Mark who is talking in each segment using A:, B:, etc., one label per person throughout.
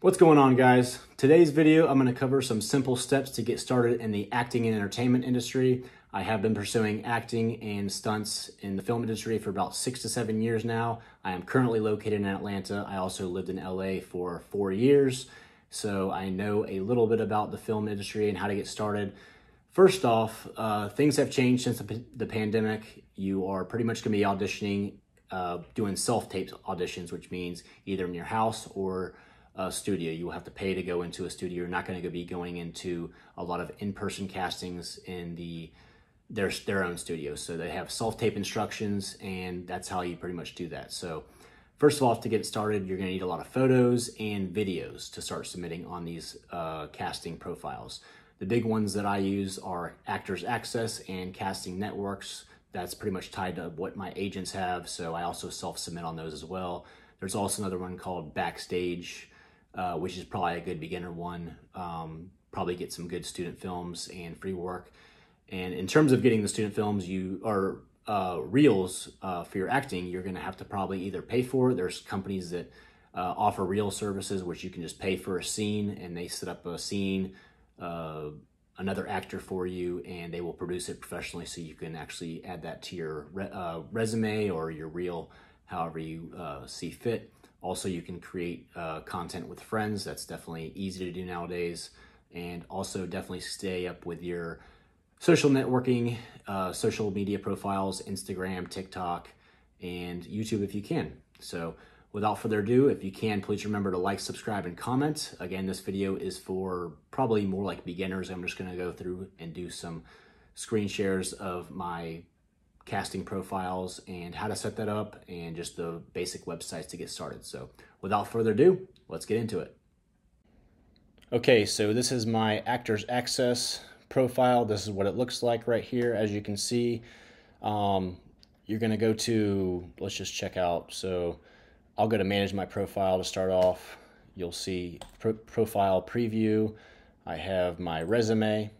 A: What's going on, guys? Today's video, I'm going to cover some simple steps to get started in the acting and entertainment industry. I have been pursuing acting and stunts in the film industry for about 6 to 7 years now. I am currently located in Atlanta. I also lived in LA for 4 years, so I know a little bit about the film industry and how to get started. First off, things have changed since the pandemic. You are pretty much going to be auditioning, doing self-taped auditions, which means either in your house or studio. You will have to pay to go into a studio. You're not going to be going into a lot of in-person castings in their own studios. So they have self-tape instructions, and that's how you pretty much do that. So first of all, to get started, you're going to need a lot of photos and videos to start submitting on these casting profiles. The big ones that I use are Actors Access and Casting Networks. That's pretty much tied to what my agents have, so I also self-submit on those as well. There's also another one called Backstage, which is probably a good beginner one. Probably get some good student films and free work. And in terms of getting the student films, reels for your acting, you're going to have to probably either pay for it. There's companies that offer reel services, which you can just pay for a scene, and they set up a scene, another actor for you, and they will produce it professionally, so you can actually add that to your resume or your reel, however you see fit. Also, you can create content with friends. That's definitely easy to do nowadays. And also definitely stay up with your social networking, social media profiles, Instagram, TikTok, and YouTube if you can. So without further ado, if you can, please remember to like, subscribe, and comment. Again, this video is for probably more like beginners. I'm just gonna go through and do some screen shares of my casting profiles and how to set that up and just the basic websites to get started. So without further ado, let's get into it. Okay, so this is my Actors Access profile. This is what it looks like right here. As you can see, you're gonna go to, let's just check out. So I'll go to manage my profile to start off. You'll see profile preview. I have my resume,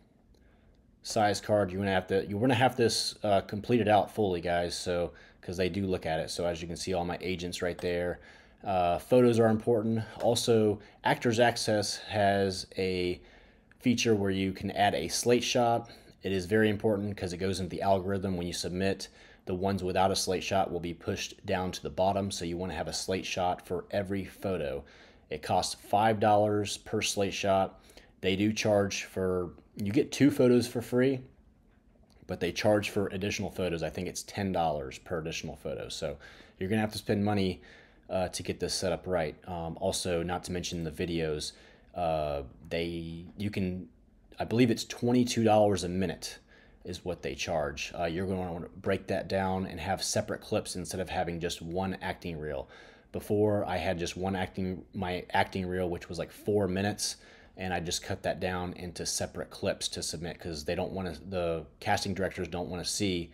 A: size card. You're gonna have this completed out fully, guys, so because they do look at it. So as you can see, all my agents right there. Photos are important. Also, Actors Access has a feature where you can add a slate shot. It is very important because it goes into the algorithm. When you submit, the ones without a slate shot will be pushed down to the bottom, so you want to have a slate shot for every photo. It costs $5 per slate shot. They do charge for, you get 2 photos for free, but they charge for additional photos. I think it's $10 per additional photo. So you're gonna have to spend money to get this set up right. Also, not to mention the videos, I believe it's $22 a minute is what they charge. You're going to want to break that down and have separate clips instead of having just one acting reel. Before, I had just my acting reel, which was like 4 minutes, and I just cut that down into separate clips to submit because the casting directors don't want to see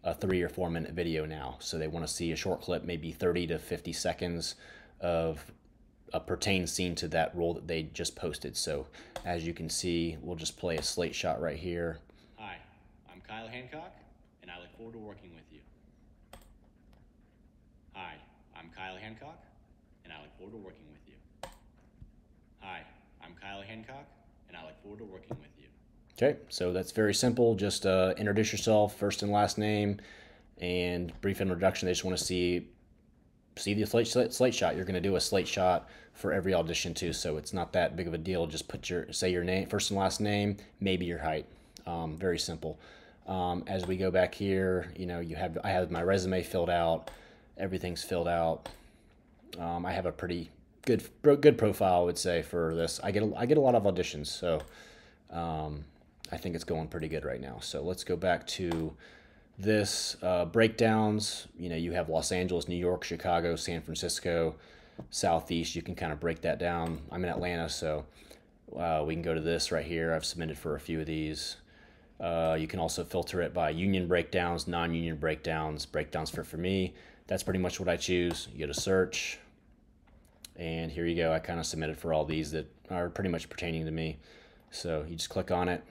A: a 3 or 4 minute video now. So they want to see a short clip, maybe 30 to 50 seconds of a pertain scene to that role that they just posted. So as you can see, we'll just play a slate shot right here.
B: Hi, I'm Kyle Hancock, and I look forward to working with you. Hi, I'm Kyle Hancock, and I look forward to working with you. Hi, I'm Kyle Hancock, and I look forward to working with you.
A: Okay, so that's very simple. Just introduce yourself, first and last name, and brief introduction. They just want to see the slate shot. You're going to do a slate shot for every audition too, so it's not that big of a deal. Just say your name, first and last name, maybe your height. Very simple. As we go back here, I have my resume filled out. Everything's filled out. I have a pretty good profile, I would say, for this. I get a lot of auditions, so I think it's going pretty good right now. So let's go back to this breakdowns. You have Los Angeles, New York, Chicago, San Francisco, Southeast. You can kind of break that down. I'm in Atlanta, so we can go to this right here. I've submitted for a few of these. You can also filter it by union breakdowns, non-union breakdowns for me. That's pretty much what I choose. You go to search, and here you go. I kind of submitted for all these that are pretty much pertaining to me. So you just click on it.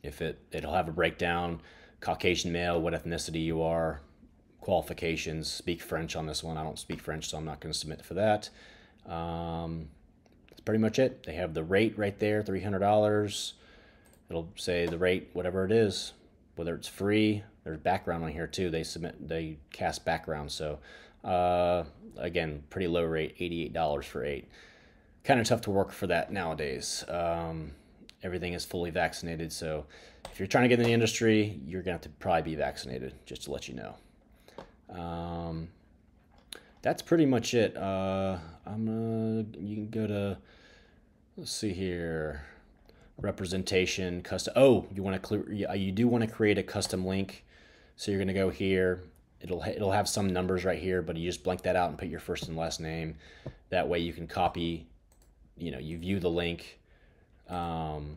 A: It'll have a breakdown, Caucasian male, what ethnicity you are, qualifications, speak French on this one. I don't speak French, so I'm not going to submit for that. pretty much it. They have the rate right there, $300. It'll say the rate, whatever it is, whether it's free. There's background on here too. They cast background. So again, pretty low rate, $88 for 8. Kind of tough to work for that nowadays. Everything is fully vaccinated. So if you're trying to get in the industry, you're going to have to probably be vaccinated, just to let you know. That's pretty much it. You can go to, let's see here, representation, custom. Oh, you do want to create a custom link. So you're going to go here. It'll have some numbers right here, but you just blank that out and put your first and last name. That way you can copy, you view the link, and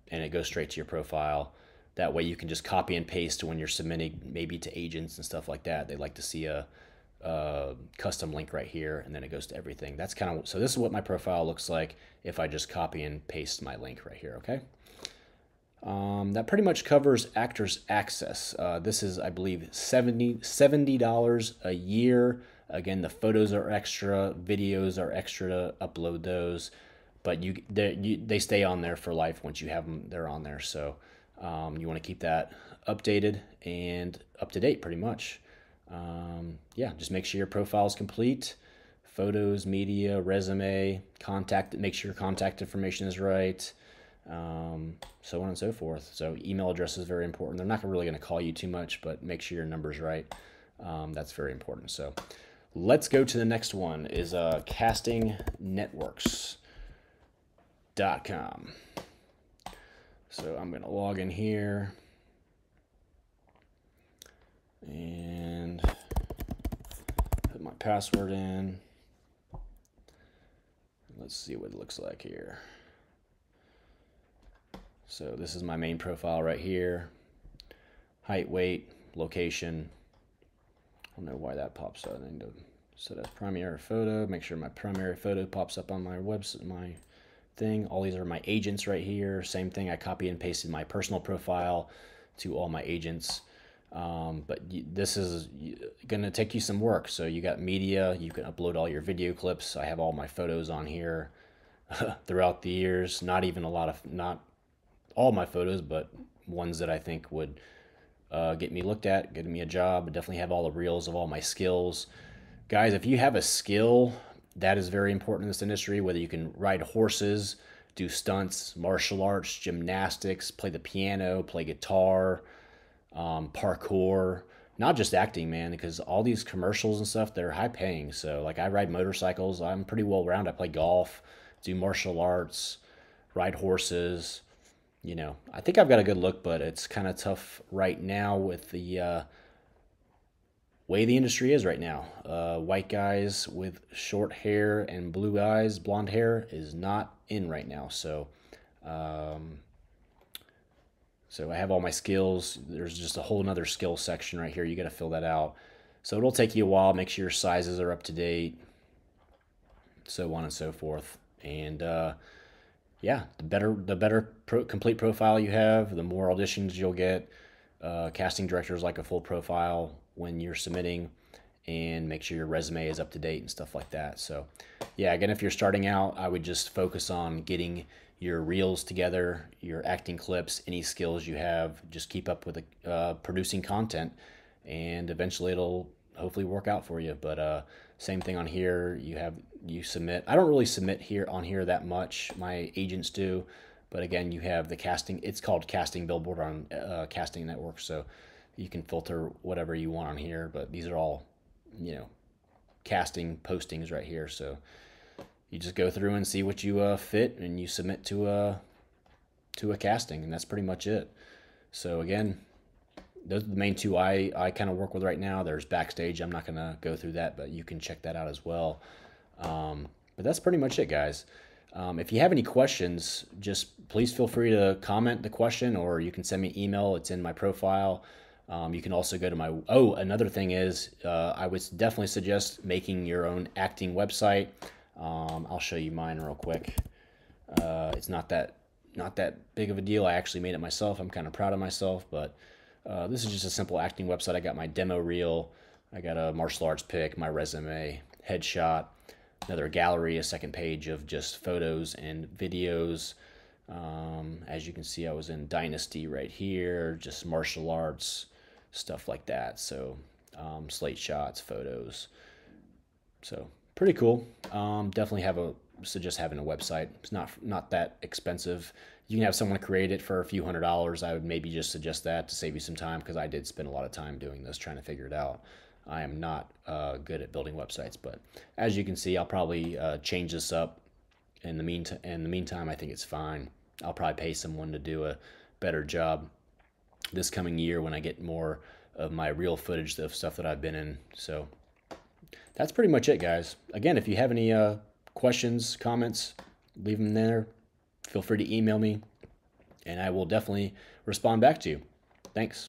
A: it goes straight to your profile. That way you can just copy and paste when you're submitting maybe to agents and stuff like that. They like to see a custom link right here, and then it goes to everything. That's kind of, so this is what my profile looks like if I just copy and paste my link right here, okay? That pretty much covers Actors Access. This is, I believe, $70 a year. Again, the photos are extra, videos are extra to upload those, but they stay on there for life once you have them. They're on there, so you want to keep that updated and up to date, pretty much. Yeah, just make sure your profile is complete. Photos, media, resume, make sure your contact information is right. So on and so forth. So email address is very important. They're not really going to call you too much, but make sure your number's right. That's very important. So let's go to the next one, is castingnetworks.com. So I'm going to log in here and put my password in. Let's see what it looks like here. So this is my main profile right here. Height, weight, location. I don't know why that pops up. I need to set as primary photo. Make sure my primary photo pops up on my website, my thing. All these are my agents right here. Same thing. I copy and pasted my personal profile to all my agents. But this is going to take you some work. So you got media. You can upload all your video clips. I have all my photos on here throughout the years. Not all my photos, but ones that I think would get me looked at, get me a job. I definitely have all the reels of all my skills. Guys, if you have a skill, that is very important in this industry, whether you can ride horses, do stunts, martial arts, gymnastics, play the piano, play guitar, parkour, not just acting, man, because all these commercials and stuff, they're high paying. So like I ride motorcycles, I'm pretty well rounded. I play golf, do martial arts, ride horses. I think I've got a good look, but it's kind of tough right now with the way the industry is right now. White guys with short hair and blonde hair is not in right now. So, so I have all my skills. There's just a whole nother skill section right here. You got to fill that out. So it'll take you a while. Make sure your sizes are up to date, so on and so forth. And yeah, the better complete profile you have, the more auditions you'll get. Casting directors like a full profile when you're submitting, and make sure your resume is up to date and stuff like that. So yeah, again, if you're starting out, I would just focus on getting your reels together, your acting clips, any skills you have. Just keep up with producing content, and eventually it'll hopefully work out for you. But same thing on here. You submit. I don't really submit on here that much. My agents do. But again, you have the casting. It's called Casting Billboard on Casting Network. So you can filter whatever you want on here. But these are all, casting postings right here. So you just go through and see what you fit, and you submit to a casting, and that's pretty much it. So again, those are the main two I kind of work with right now. There's Backstage. I'm not going to go through that, but you can check that out as well. But that's pretty much it, guys. If you have any questions, just please feel free to comment the question, or you can send me an email. It's in my profile. You can also go to my, another thing is, I would definitely suggest making your own acting website. I'll show you mine real quick. It's not that big of a deal. I actually made it myself. I'm kind of proud of myself, but this is just a simple acting website. I got my demo reel. I got a martial arts pic, my resume, headshot. another gallery, a second page of just photos and videos. As you can see, I was in Dynasty right here, just martial arts, stuff like that. So slate shots, photos. So pretty cool. Definitely suggest having a website. It's not that expensive. You can have someone create it for a few $100s. I would maybe just suggest that to save you some time, because I did spend a lot of time doing this, trying to figure it out. I am not good at building websites, but as you can see, I'll probably change this up. In the meantime, I think it's fine. I'll probably pay someone to do a better job this coming year when I get more of my real footage of stuff that I've been in. So that's pretty much it, guys. Again, if you have any questions, comments, leave them there. Feel free to email me, and I will definitely respond back to you. Thanks.